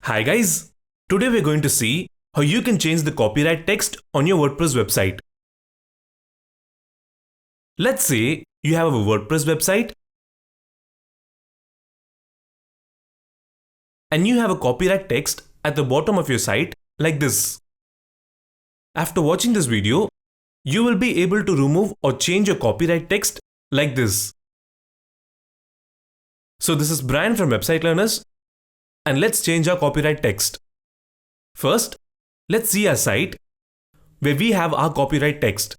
Hi guys, today we're going to see how you can change the copyright text on your WordPress website. Let's say you have a WordPress website and you have a copyright text at the bottom of your site like this. After watching this video, you will be able to remove or change your copyright text like this. So this is Brian from Website Learners, and let's change our copyright text. First, let's see our site where we have our copyright text.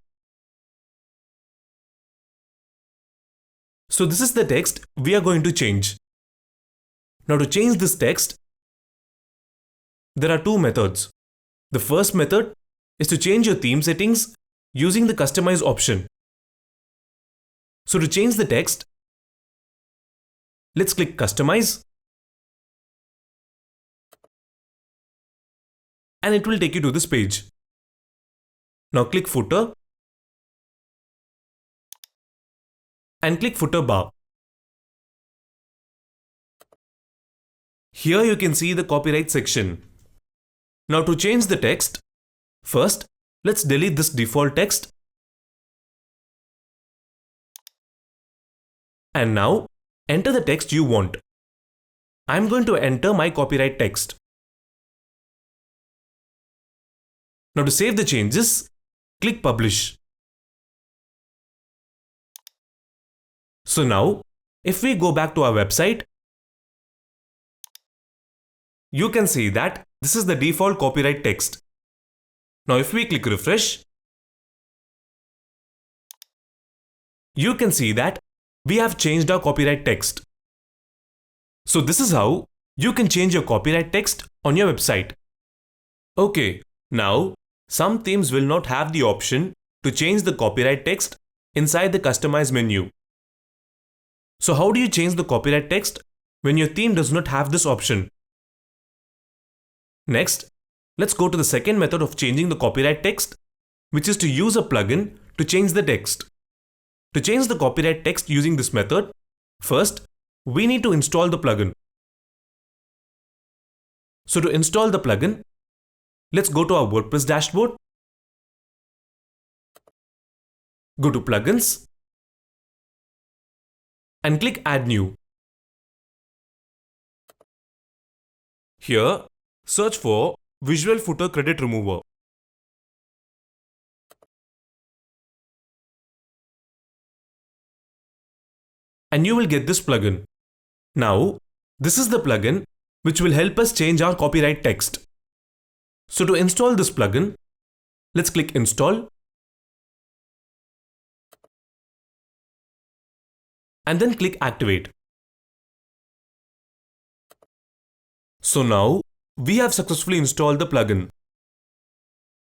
So this is the text we are going to change. Now to change this text, there are two methods. The first method is to change your theme settings using the Customize option. So to change the text, let's click Customize, and it will take you to this page. Now click Footer and click Footer bar. Here you can see the copyright section. Now to change the text, first let's delete this default text. And now enter the text you want. I'm going to enter my copyright text. Now to save the changes, click Publish. So now, if we go back to our website, you can see that this is the default copyright text. Now if we click Refresh, you can see that we have changed our copyright text. So this is how you can change your copyright text on your website. Okay, now some themes will not have the option to change the copyright text inside the Customize menu. So how do you change the copyright text when your theme does not have this option? Next, let's go to the second method of changing the copyright text, which is to use a plugin to change the text. To change the copyright text using this method, first, we need to install the plugin. So to install the plugin, let's go to our WordPress dashboard, go to Plugins, and click Add New. Here, search for Visual Footer Credit Remover. And you will get this plugin. Now, this is the plugin which will help us change our copyright text. So to install this plugin, let's click Install and then click Activate. So now we have successfully installed the plugin.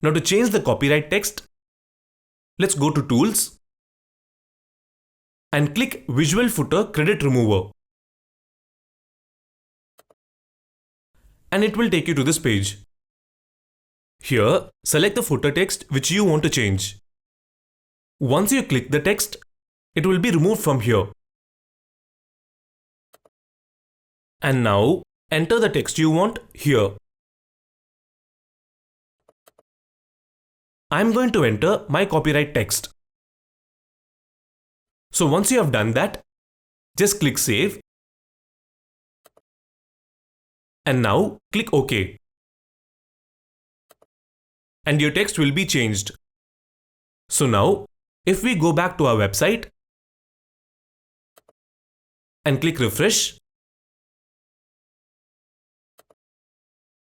Now to change the copyright text, let's go to Tools and click Visual Footer Credit Remover. And it will take you to this page. Here, select the footer text which you want to change. Once you click the text, it will be removed from here. And now, enter the text you want here. I'm going to enter my copyright text. So once you have done that, just click Save. And now click OK. And your text will be changed. So now, if we go back to our website and click Refresh,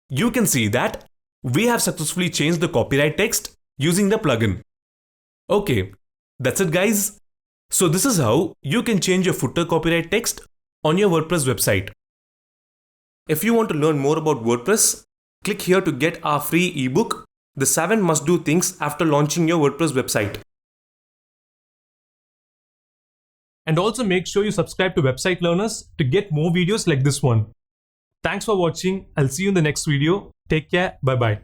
you can see that we have successfully changed the copyright text using the plugin. Okay, that's it guys. So this is how you can change your footer copyright text on your WordPress website. If you want to learn more about WordPress, click here to get our free ebook, The 7 Must-Do Things After Launching Your WordPress Website. And also make sure you subscribe to Website Learners to get more videos like this one. Thanks for watching. I'll see you in the next video. Take care. Bye-bye.